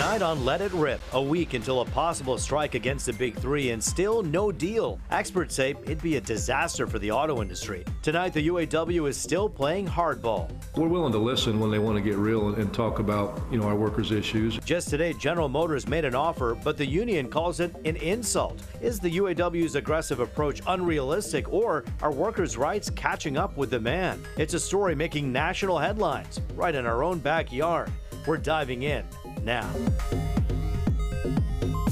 Tonight on Let It Rip, a week until a possible strike against the Big Three and still no deal. Experts say it'd be a disaster for the auto industry. Tonight, the UAW is still playing hardball. We're willing to listen when they want to get real and talk about, our workers' issues. Just today, General Motors made an offer, but the union calls it an insult. Is the UAW's aggressive approach unrealistic, or are workers' rights catching up with demand? It's a story making national headlines right in our own backyard. We're diving in now.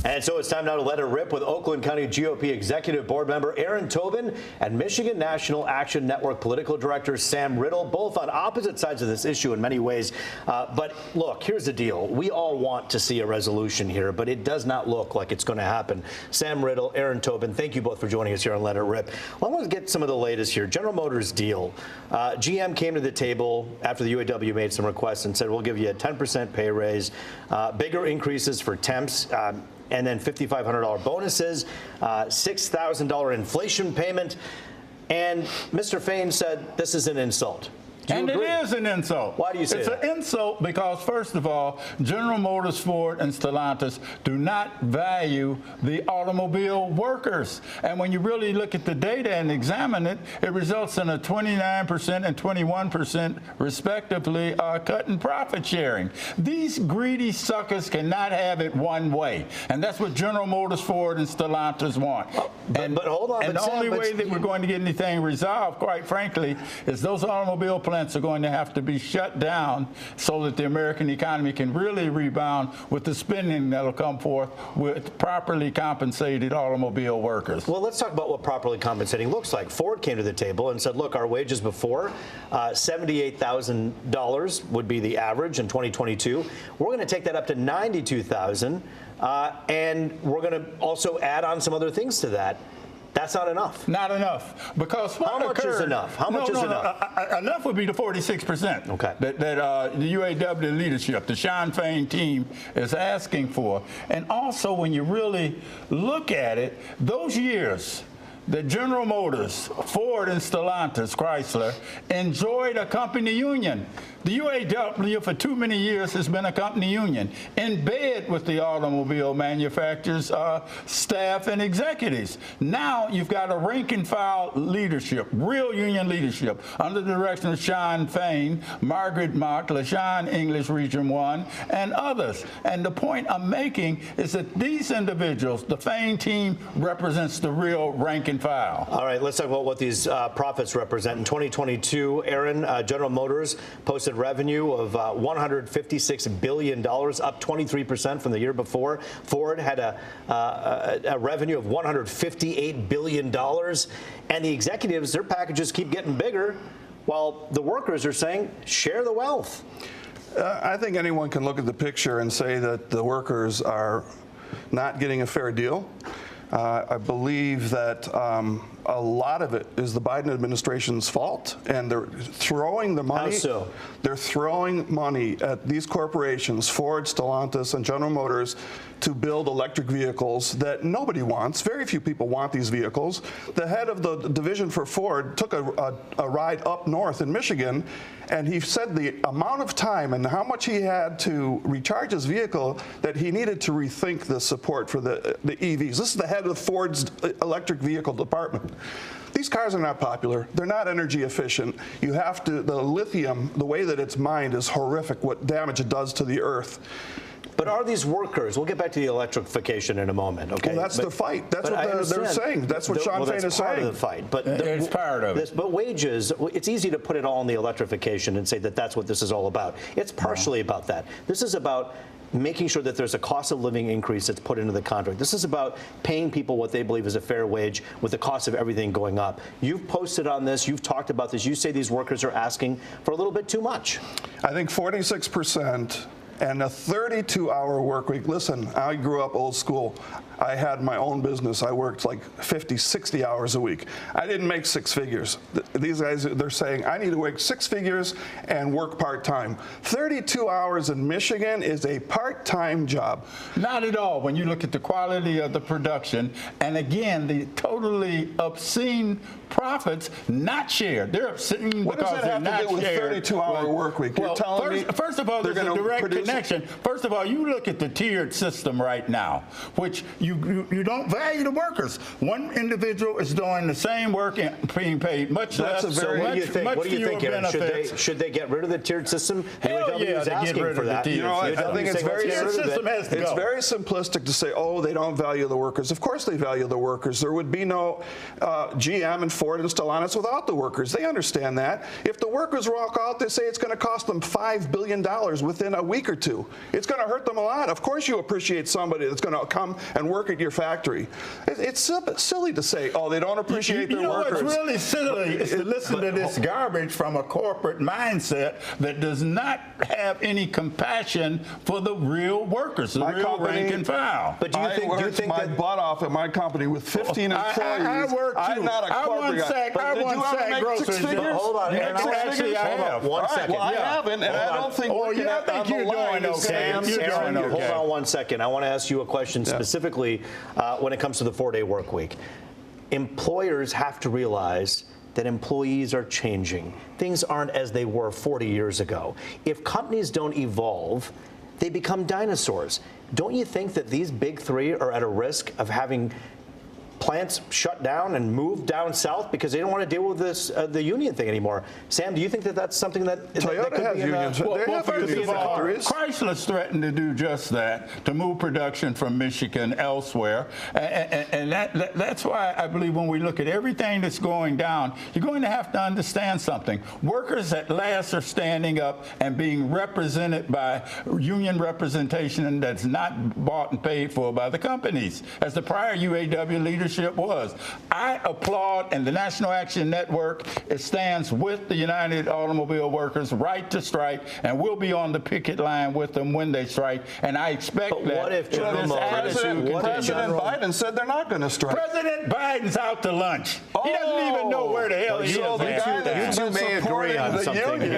And so it's time now to let it rip with Oakland County GOP Executive Board member Aaron Tobin and Michigan National Action Network Political Director Sam Riddle, both on opposite sides of this issue in many ways. But look, here's the deal. We all want to see a resolution here, but it does not look like it's going to happen. Sam Riddle, Aaron Tobin, thank you both for joining us here on Let It Rip. Well, I want to get some of the latest here. General Motors deal. GM came to the table after the UAW made some requests and said, we'll give you a 10% pay raise, bigger increases for temps, and then $5,500 bonuses, $6,000 inflation payment. And Mr. Fain said this is an insult. And it is an insult. Why do you say that? It's an insult because, first of all, General Motors, Ford, and Stellantis do not value the automobile workers. And when you really look at the data and examine it, it results in a 29% and 21%, respectively, cut in profit sharing. These greedy suckers cannot have it one way. And that's what General Motors, Ford, and Stellantis want. But hold on. And the only way that we're going to get anything resolved, quite frankly, is those automobile plants are going to have to be shut down so that the American economy can really rebound with the spending that will come forth with properly compensated automobile workers. Well, let's talk about what properly compensating looks like. Ford came to the table and said, look, our wages before, $78,000 would be the average in 2022. We're going to take that up to $92,000, and we're going to also add on some other things to that. That's not enough. Not enough. Because how much is enough? How much is enough? Enough would be the 46%. Okay. That the UAW leadership, the Sean Fain team, is asking for. And also, when you really look at it, those years that General Motors, Ford, and Stellantis, Chrysler, enjoyed a company union. The UAW for too many years has been a company union in bed with the automobile manufacturers, staff, and executives. Now you've got a rank and file leadership, real union leadership, under the direction of Sean Fain, Margaret Mock, LaShawn English, Region 1, and others. And the point I'm making is that these individuals, the Fain team, represents the real rank and file. All right, let's talk about what these profits represent. In 2022, Aaron, General Motors posted revenue of $156 billion, up 23% from the year before. Ford had a revenue of $158 billion. And the executives, their packages keep getting bigger, while the workers are saying, share the wealth. I think anyone can look at the picture and say that the workers are not getting a fair deal. I believe that a lot of it is the Biden administration's fault, and they're throwing the money. How so? They're throwing money at these corporations, Ford, Stellantis, and General Motors, to build electric vehicles that nobody wants. Very few people want these vehicles. The head of the division for Ford took a ride up north in Michigan, and he said the amount of time and how much he had to recharge his vehicle that he needed to rethink the support for the EVs. This is the head of Ford's electric vehicle department. These cars are not popular. They're not energy efficient. You have to, the lithium, the way that it's mined is horrific, what damage it does to the earth. But are these workers, we'll get back to the electrification in a moment, okay? Well, that's the fight. That's what they're saying. That's what Sean Fain is saying. That's part of the fight. But it's part of it. But wages, it's easy to put it all on the electrification and say that that's what this is all about. It's partially about that. This is about making sure that there's a cost of living increase that's put into the contract. This is about paying people what they believe is a fair wage with the cost of everything going up. You've posted on this. You've talked about this. You say these workers are asking for a little bit too much. I think 46%. And a 32-hour work week. Listen, I grew up old school. I had my own business. I worked like 50, 60 hours a week. I didn't make six figures. These guys, they're saying, I need to work 6 figures and work part-time. 32 hours in Michigan is a part-time job. Not at all when you look at the quality of the production. And again, the totally obscene profits not shared. They're obscene what because does that have they're to do not with shared. 32-hour work week? You're telling me first of all, they're there's a going to direct produce connection. First of all, you look at the tiered system right now, which you don't value the workers. One individual is doing the same work and being paid much less. So what do you think? What do you think, Aaron? Should they get rid of the tiered system? Hell yeah, is asking get rid for of the that. tiered I think it's very it's very simplistic to say, oh, they don't value the workers. Of course they value the workers. There would be no GM and Ford and Stellantis without the workers. They understand that. If the workers walk out, they say it's going to cost them $5 billion within a week or two. It's going to hurt them a lot. Of course you appreciate somebody that's going to come and work at your factory. It's silly to say, oh, they don't appreciate their workers. What's really silly is to listen to this garbage from a corporate mindset that does not have any compassion for the real workers, the real rank and file. But do you think my butt off at my company with 15 employees? I work too. I'm not a corporate guy. I won sack groceries. Hold on, actually, I have. 1 second. Well, I haven't, and I don't think you're doing okay. Hold on 1 second. I want to ask you a question specifically when it comes to the 4-day work week. Employers have to realize that employees are changing. Things aren't as they were 40 years ago. If companies don't evolve, they become dinosaurs. Don't you think that these big three are at a risk of having plants shut down and moved down south because they don't want to deal with this the union thing anymore? Sam, do you think that that's something that Toyota could has be unions? First of all, Chrysler's threatened to do just that, to move production from Michigan elsewhere, and that's why I believe when we look at everything that's going down, you're going to have to understand something. Workers at last are standing up and being represented by union representation that's not bought and paid for by the companies, as the prior UAW leadership was. I applaud, and the National Action Network, it stands with the United Automobile Workers' right to strike, and we'll be on the picket line with them when they strike. And I expect but what if President Biden said they're not going to strike? President Biden's out to lunch. He doesn't even know where the hell he is. So the guy that may agree on something.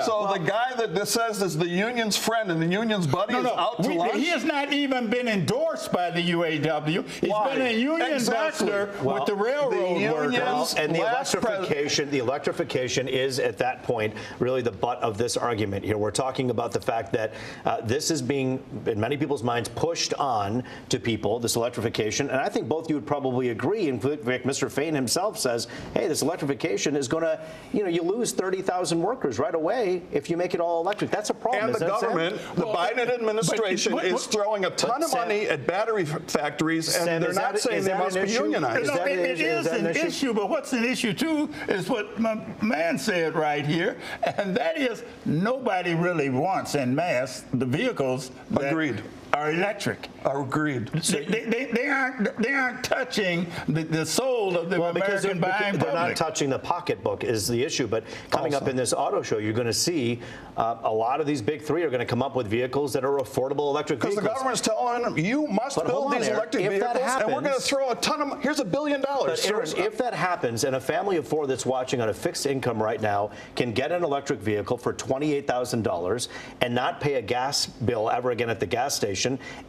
So the guy that says is the union's friend and the union's buddy is out to lunch? He has not even been endorsed by the UAW. He's been a union ambassador with the railroad workers. And the electrification is, at that point, really the butt of this argument here. We're talking about the fact that this is being, in many people's minds, pushed on to people, this electrification. And I think both you would probably agree. In fact, Mr. Fain himself says, hey, this electrification is going to, you lose 30,000 workers right away if you make it all electric. That's a problem. And the government, the Biden administration, is throwing a ton of money at battery factories, and they're not saying they must be unionized. It is an issue, but what's an issue, too, is what my man said right here, and that is nobody really wants en masse the vehicles that are electric. Agreed. They aren't touching the soul of the American buying public. They're not touching the pocketbook is the issue. But coming up in this auto show, you're going to see a lot of these big three are going to come up with vehicles that are affordable electric vehicles. Because the government's telling them, you must build these electric vehicles, and we're going to throw a ton of, here's $1 billion. But Aaron, if that happens, and a family of four that's watching on a fixed income right now can get an electric vehicle for $28,000 and not pay a gas bill ever again at the gas station,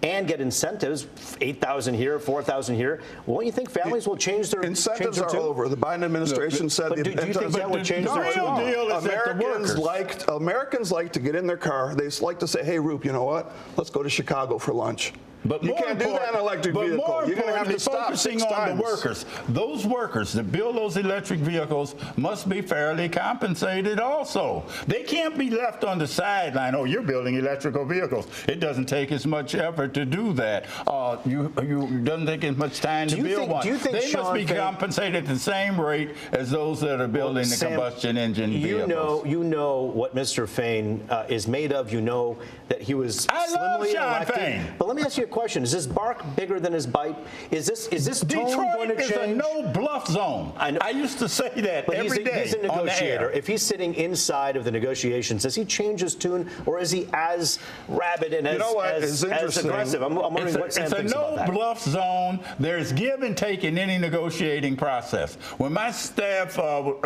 and get incentives, $8,000 here, $4,000 here, won't you think families will change their incentives are over? The Biden administration said. Do you think that would change their real deal is Americans like to get in their car. They like to say, "Hey, Roop, you know what? Let's go to Chicago for lunch." But you can't do that in an electric vehicle. You're going to have to stop focusing on the workers. Those workers that build those electric vehicles must be fairly compensated also. They can't be left on the sideline. Oh, you're building electrical vehicles. It doesn't take as much effort to do that. It doesn't take as much time to build one. They must be compensated at the same rate as those that are building the combustion engine vehicles. You know what Mr. Fain is made of. You know that he was slimly elected. Fain. But let me ask you a question. Is this bark bigger than his bite? Is this tone going to change? Detroit is a no-bluff zone. I used to say that every day. He's a negotiator. If he's sitting inside of the negotiations, does he change his tune, or is he as rabid and as aggressive? I'm wondering what Sam thinks about that. It's a no-bluff zone. There's give and take in any negotiating process. When my staff,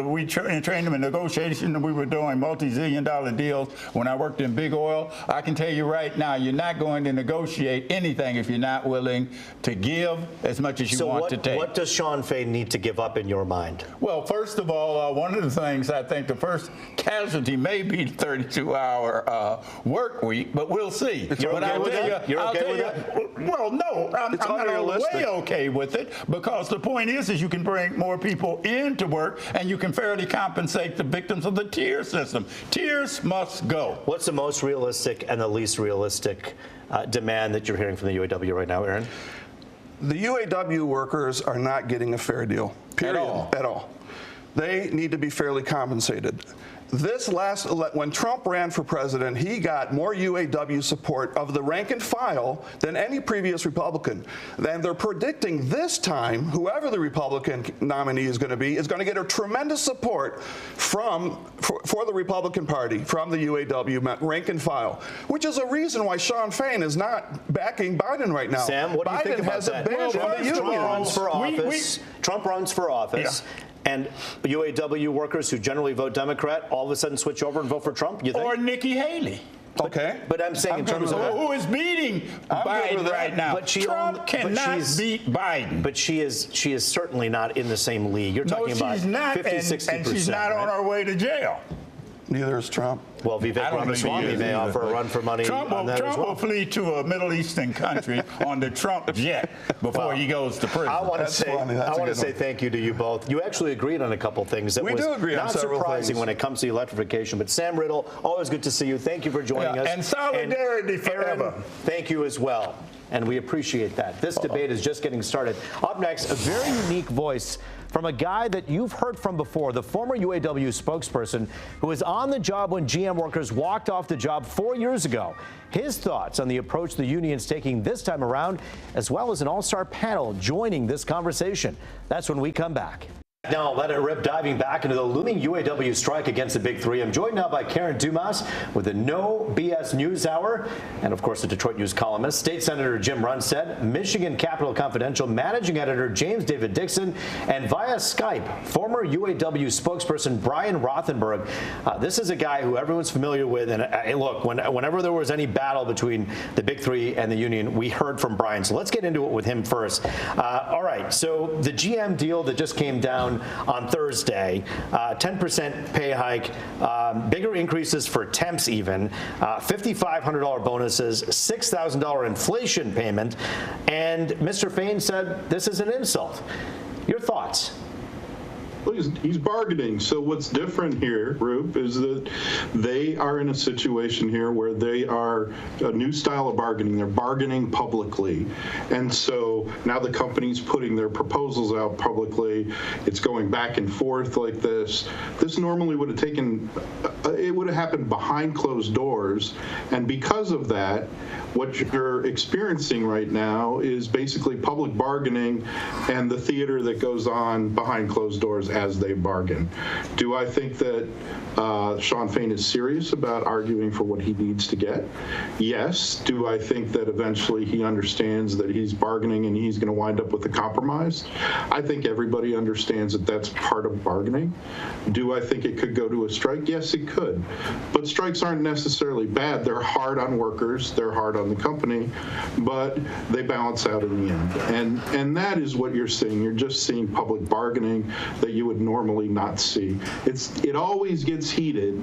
we trained them in negotiation, and we were doing multi-zillion-dollar deals when I worked in big oil, I can tell you right now, you're not going to negotiate anything anything if you're not willing to give as much as you want to take. What does Shawn Fain need to give up in your mind? Well, first of all, one of the things I think the first casualty may be the 32-hour work week, but we'll see. You're okay with that? You're okay with that? Well, no, I'm not all the way okay with it, because the point is you can bring more people into work and you can fairly compensate the victims of the tier system. Tiers must go. What's the most realistic and the least realistic demand that you're hearing from the UAW right now, Aaron? The UAW workers are not getting a fair deal, period, at all. They need to be fairly compensated. When Trump ran for president, he got more UAW support of the rank and file than any previous Republican. And they're predicting this time, whoever the Republican nominee is going to get a tremendous support for the Republican Party from the UAW rank and file, which is a reason why Shawn Fain is not backing Biden right now. Sam, what do you think about that? Trump runs for office. Yeah. And UAW workers who generally vote Democrat all of a sudden switch over and vote for Trump, you think? Or Nikki Haley. Okay. But I'm saying in terms of who is beating Biden right now. But Trump cannot beat Biden. But she is certainly not in the same league. You're talking about 50-60%. And she's not on her way to jail. Neither is Trump. Well, Vivek Ramaswamy may offer a run for money on that as well. Trump will flee to a Middle Eastern country on the Trump jet before he goes to prison. I want to say thank you to you both. You actually agreed on a couple things that we was do agree not on several surprising things when it comes to electrification. But Sam Riddle, always good to see you. Thank you for joining us. And solidarity forever. Aaron, thank you as well. And we appreciate that. This debate is just getting started. Up next, a very unique voice from a guy that you've heard from before, the former UAW spokesperson who was on the job when GM workers walked off the job 4 years ago. His thoughts on the approach the union's taking this time around, as well as an all-star panel joining this conversation. That's when we come back. Now, let it rip, diving back into the looming UAW strike against the Big Three. I'm joined now by Karen Dumas with the No BS News Hour, and of course the Detroit News columnist, State Senator Jim Runstead, Michigan Capital Confidential Managing Editor James David Dixon, and via Skype, former UAW spokesperson Brian Rothenberg. This is a guy who everyone's familiar with, and look, whenever there was any battle between the Big Three and the union, we heard from Brian. So let's get into it with him first. All right, so the GM deal that just came down on Thursday, 10% pay hike, bigger increases for temps even, $5,500 bonuses, $6,000 inflation payment, and Mr. Fain said this is an insult. Your thoughts? Well, he's bargaining. So what's different here, Rube, is that they are in a situation here where they are a new style of bargaining. They're bargaining publicly. And so now the company's putting their proposals out publicly. It's going back and forth like this. This normally would have it would have happened behind closed doors. And because of that, what you're experiencing right now is basically public bargaining and the theater that goes on behind closed doors as they bargain. Do I think that Shawn Fain is serious about arguing for what he needs to get? Yes. Do I think that eventually he understands that he's bargaining and he's going to wind up with a compromise? I think everybody understands that that's part of bargaining. Do I think it could go to a strike? Yes, it could. But strikes aren't necessarily bad. They're hard on workers. They're hard on the company, but they balance out in the end. And that is what you're seeing. You're just seeing public bargaining that you would normally not see. It always gets heated,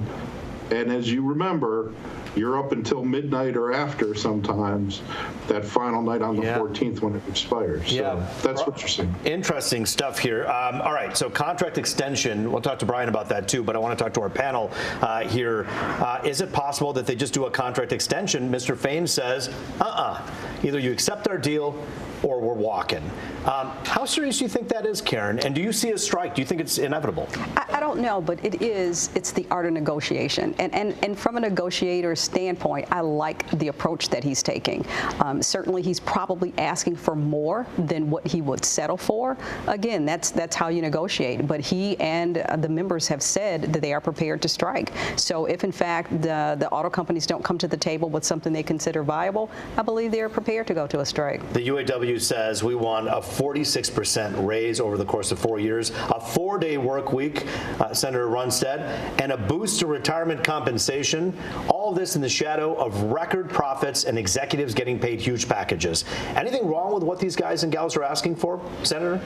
and as you remember, you're up until midnight or after sometimes that final night on the 14th when it expires. So that's what you're seeing. Interesting stuff here. All right, so contract extension, we'll talk to Brian about that too, but I want to talk to our panel here. Is it possible that they just do a contract extension? Mr. Fain says, either you accept our deal or we're walking. How serious do you think that is, Karen? And do you see a strike? Do you think it's inevitable? I don't know, but it's the art of negotiation. And from a negotiator's standpoint, I like the approach that he's taking. Certainly, he's probably asking for more than what he would settle for. Again, that's how you negotiate. But he and the members have said that they are prepared to strike. So if, in fact, the auto companies don't come to the table with something they consider viable, I believe they're prepared to go to a strike. The UAW UAW says we want a 46% raise over the course of 4 years, a 4-day work week, Senator Runstead, and a boost to retirement compensation. All this in the shadow of record profits and executives getting paid huge packages. Anything wrong with what these guys and gals are asking for, Senator?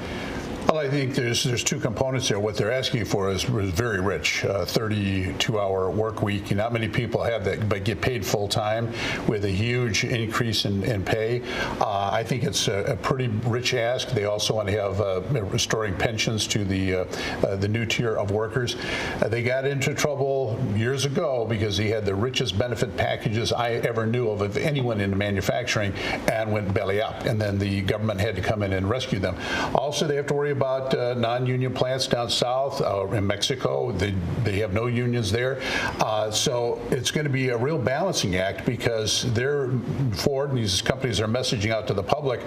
Well, I think there's two components there. What they're asking for is very rich, 32-hour work week. Not many people have that, but get paid full time with a huge increase in pay. I think it's a pretty rich ask. They also want to have restoring pensions to the new tier of workers. They got into trouble years ago because he had the richest benefit packages I ever knew of anyone in manufacturing, and went belly up. And then the government had to come in and rescue them. Also, they have to worry about non-union plants down south in Mexico. They have no unions there. So it's going to be a real balancing act, because Ford and these companies are messaging out to the public.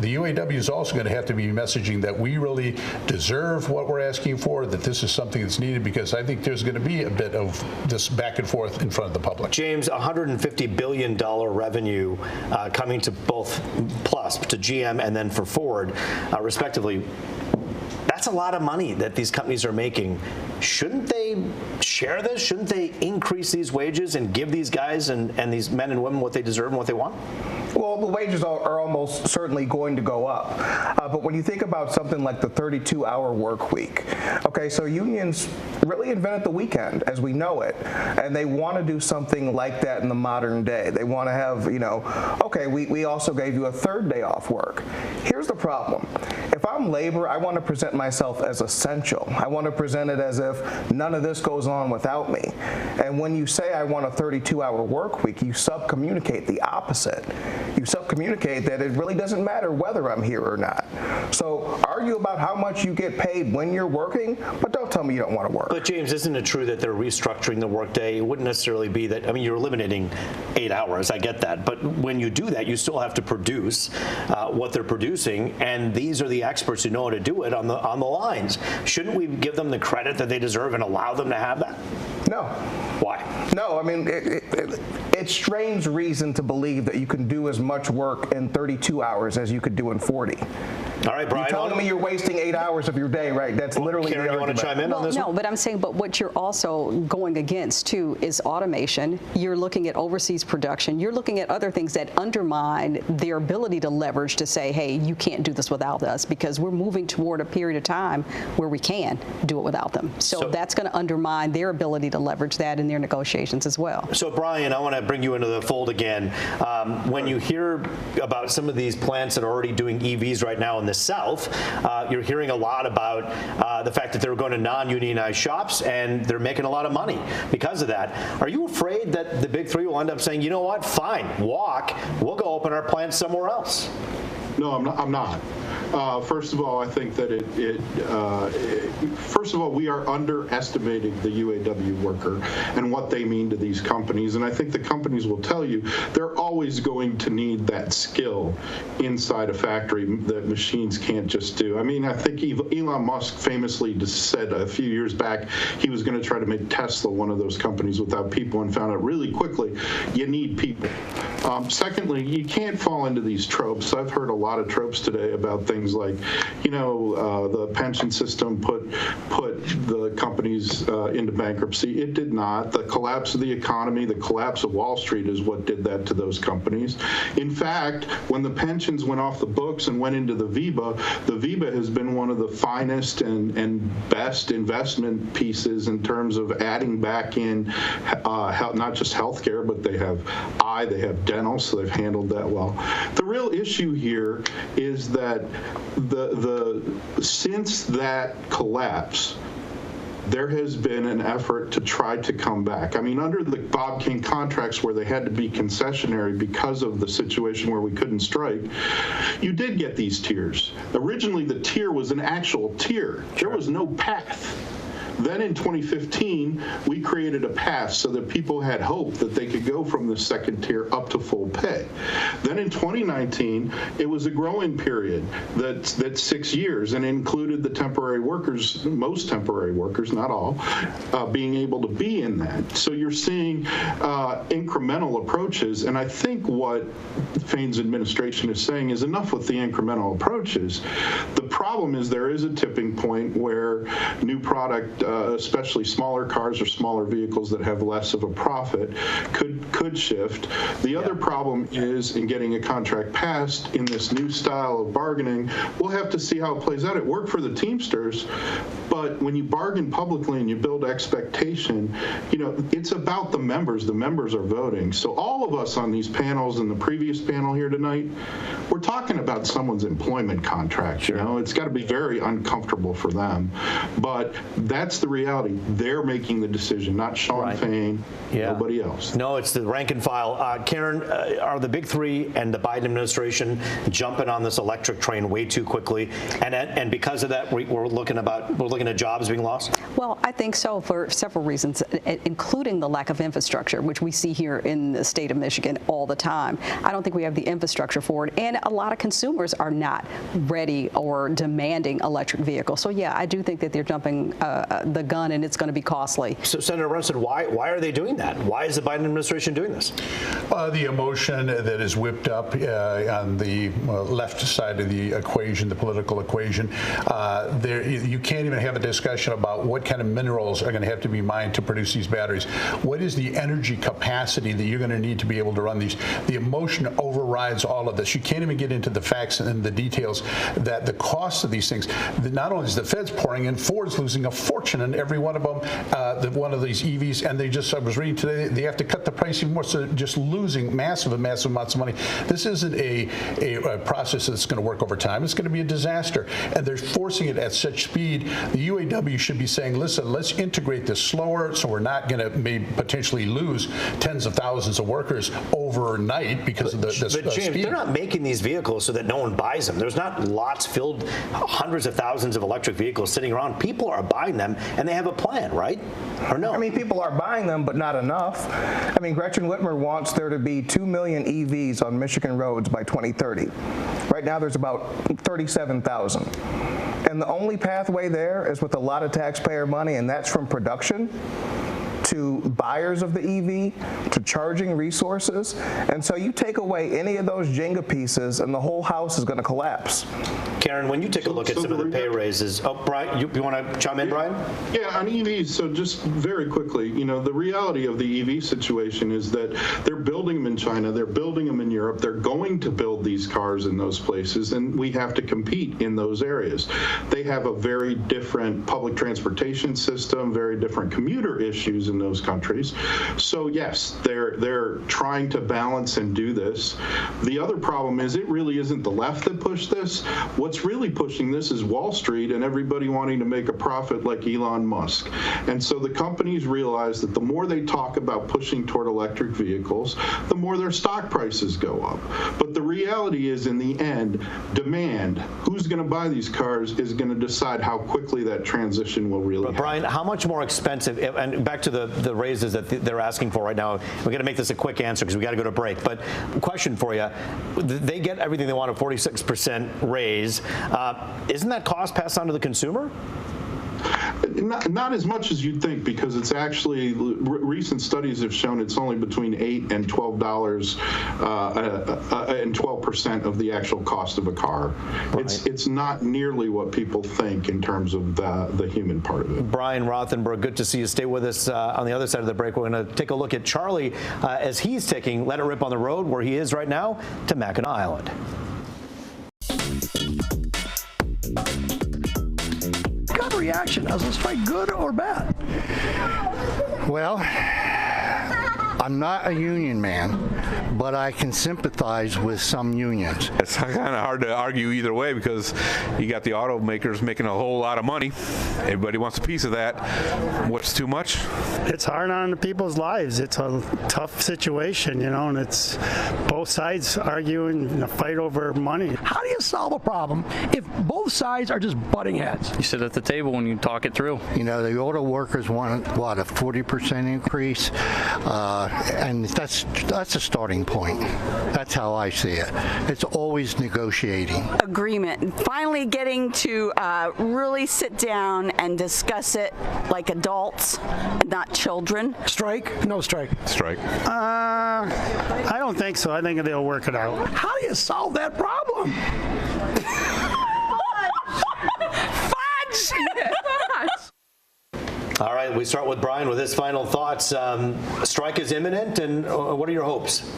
The UAW is also going to have to be messaging that we really deserve what we're asking for, that this is something that's needed, because I think there's going to be a bit of this back and forth in front of the public. James, $150 billion revenue coming to both Plus, to GM and then for Ford, respectively. That's a lot of money that these companies are making. Shouldn't they share this? Shouldn't they increase these wages and give these guys and these men and women what they deserve and what they want? Well, the wages are almost certainly going to go up. But when you think about something like the 32-hour work week, okay, so unions really invented the weekend as we know it, and they want to do something like that in the modern day. They want to have, okay, we also gave you a third day off work. Here's the problem. If I'm labor, I want to present myself as essential. I want to present it as if none of this goes on without me. And when you say I want a 32-hour work week, you subcommunicate the opposite. You subcommunicate that it really doesn't matter whether I'm here or not. So argue about how much you get paid when you're working, but don't tell me you don't want to work. But James, isn't it true that they're restructuring the workday? It wouldn't necessarily be that, I mean, you're eliminating 8 hours, I get that. But when you do that, you still have to produce what they're producing, and these are the experts who know how to do it on the lines. Shouldn't we give them the credit that they deserve and allow them to have that? No. Why? No, I mean, it strains reason to believe that you can do as much work in 32 hours as you could do in 40. All right, Brian. You're telling me you're wasting 8 hours of your day, right? That's literally Karen, the you want to chime in on this? No, but I'm saying, but what you're also going against, too, is automation. You're looking at overseas production. You're looking at other things that undermine their ability to leverage to say, hey, you can't do this without us, because we're moving toward a period of time where we can do it without them. So that's going to undermine their ability to leverage that in their negotiations as well. So, Brian, I want to bring you into the fold again. When you hear about some of these plants that are already doing EVs right now in the South, you're hearing a lot about the fact that they're going to non-unionized shops and they're making a lot of money because of that. Are you afraid that the big three will end up saying, you know what, fine, walk, we'll go open our plant somewhere else? No, I'm not. First of all, I think that first of all, we are underestimating the UAW worker and what they mean to these companies. And I think the companies will tell you they're always going to need that skill inside a factory that machines can't just do. I mean, I think Elon Musk famously just said a few years back he was going to try to make Tesla one of those companies without people, and found out really quickly you need people. Secondly, you can't fall into these tropes. I've heard a lot of tropes today about things like, the pension system put the companies into bankruptcy. It did not. The collapse of the economy, the collapse of Wall Street is what did that to those companies. In fact, when the pensions went off the books and went into the VEBA has been one of the finest and best investment pieces in terms of adding back in not just healthcare, but they have they have dental, so they've handled that well. The real issue here is that since that collapse, there has been an effort to try to come back. I mean, under the Bob King contracts where they had to be concessionary because of the situation where we couldn't strike, you did get these tiers. Originally, the tier was an actual tier. There was no path. Then in 2015, we created a path so that people had hope that they could go from the second tier up to full pay. Then in 2019, it was a growing period that's 6 years, and included the temporary workers, most temporary workers, not all, being able to be in that. So you're seeing incremental approaches, and I think what Fain's administration is saying is enough with the incremental approaches. The problem is there is a tipping point where new product, especially smaller cars or smaller vehicles that have less of a profit, could shift. The other problem is in getting a contract passed in this new style of bargaining. We'll have to see how it plays out. It worked for the Teamsters, but when you bargain publicly and you build expectation, it's about the members. The members are voting. So all of us on these panels and the previous panel here tonight, we're talking about someone's employment contract. It's got to be very uncomfortable for them, but that's the reality. They're making the decision, not Sean Fain, nobody else. No, it's the rank and file. Karen, are the big three and the Biden administration jumping on this electric train way too quickly, and because of that, we're looking at jobs being lost? Well, I think so for several reasons, including the lack of infrastructure, which we see here in the state of Michigan all the time. I don't think we have the infrastructure for it, and a lot of consumers are not ready or demanding electric vehicles. So yeah, I do think that they're jumping the gun, and it's going to be costly. So Senator Brunson, why are they doing that? Why is the Biden administration doing this? The emotion that is whipped up on the left side of the equation, the political equation, you can't even have a discussion about what kind of minerals are going to have to be mined to produce these batteries. What is the energy capacity that you're going to need to be able to run these? The emotion overrides all of this. You can't even get into the facts and the details that the cost of these things, not only is the Fed's pouring in, Ford's losing a fortune in every one of them, one of these EVs, and I was reading today, they have to cut the price even more, so just losing massive amounts of money. This isn't a process that's going to work over time. It's going to be a disaster, and they're forcing it at such speed. The UAW should be saying, listen, let's integrate this slower so we're not going to potentially lose tens of thousands of workers overnight because of the But James, speed. they're not making these vehicles so that no one buys them. There's not lots filled, hundreds of thousands of electric vehicles sitting around. People are buying them, and they have a plan, right? Or no? I mean, people are buying them, but not enough. I mean, Gretchen Whitmer wants there to be 2 million EVs on Michigan roads by 2030. Right now, there's about 37,000. And the only pathway there is with a lot of taxpayer money, and that's from production to buyers of the EV, to charging resources. And so you take away any of those Jenga pieces and the whole house is going to collapse. Karen, when you take a look at some of the pay raises, Brian, you want to chime in, Brian? Yeah, on EVs, so just very quickly, the reality of the EV situation is that they're building them in China, they're building them in Europe, they're going to build these cars in those places, and we have to compete in those areas. They have a very different public transportation system, very different commuter issues in those countries. So yes, they're trying to balance and do this. The other problem is it really isn't the left that pushed this. What's really pushing this is Wall Street and everybody wanting to make a profit like Elon Musk. And so the companies realize that the more they talk about pushing toward electric vehicles, the more their stock prices go up. But the reality is, in the end, demand, who's going to buy these cars, is going to decide how quickly that transition will really happen. Brian, how much more expensive, and back to the raises that they're asking for right now, we're going to make this a quick answer because we got to go to break, but question for you, they get everything they want, a 46% raise. Isn't that cost passed on to the consumer? Not as much as you'd think, because it's actually, recent studies have shown it's only between $8 and $12 and 12% of the actual cost of a car. Right. It's not nearly what people think in terms of the human part of it. Brian Rothenberg, good to see you. Stay with us on the other side of the break. We're going to take a look at Charlie as he's taking Let It Rip on the road, where he is right now, to Mackinac Island. Reaction. Now, is this fight good or bad? Well, I'm not a union man, but I can sympathize with some unions. It's kind of hard to argue either way because you got the automakers making a whole lot of money. Everybody wants a piece of that. What's too much? It's hard on the people's lives. It's a tough situation, you know, and it's both sides arguing in a fight over money. How do you solve a problem if both sides are just butting heads? You sit at the table and you talk it through. You know, the auto workers want, what, a 40% increase? And that's a starting point. That's how I see it. It's always negotiating. Agreement. Finally getting to really sit down and discuss it like adults and not children. Strike? No strike. Strike. I don't think so. I think they'll work it out. How do you solve that problem? All right, we start with Brian with his final thoughts. Strike is imminent, and what are your hopes?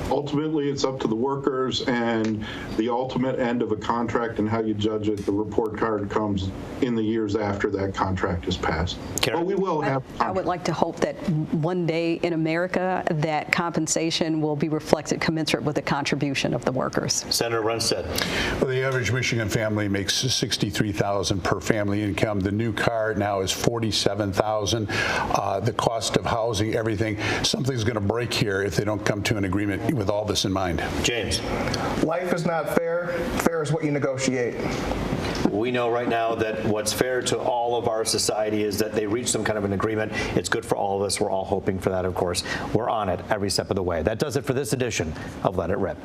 Ultimately, it's up to the workers, and the ultimate end of a contract and how you judge it, the report card comes in the years after that contract is passed. But we will have I would like to hope that one day in America that compensation will be reflected commensurate with the contribution of the workers. Senator Runstead. Well, the average Michigan family makes $63,000 per family income. The new car now is $47,000. The cost of housing, everything, something's going to break here if they don't come to an agreement with all this in mind. James. Life is not fair. Fair is what you negotiate. We know right now that what's fair to all of our society is that they reach some kind of an agreement. It's good for all of us. We're all hoping for that, of course. We're on it every step of the way. That does it for this edition of Let It Rip.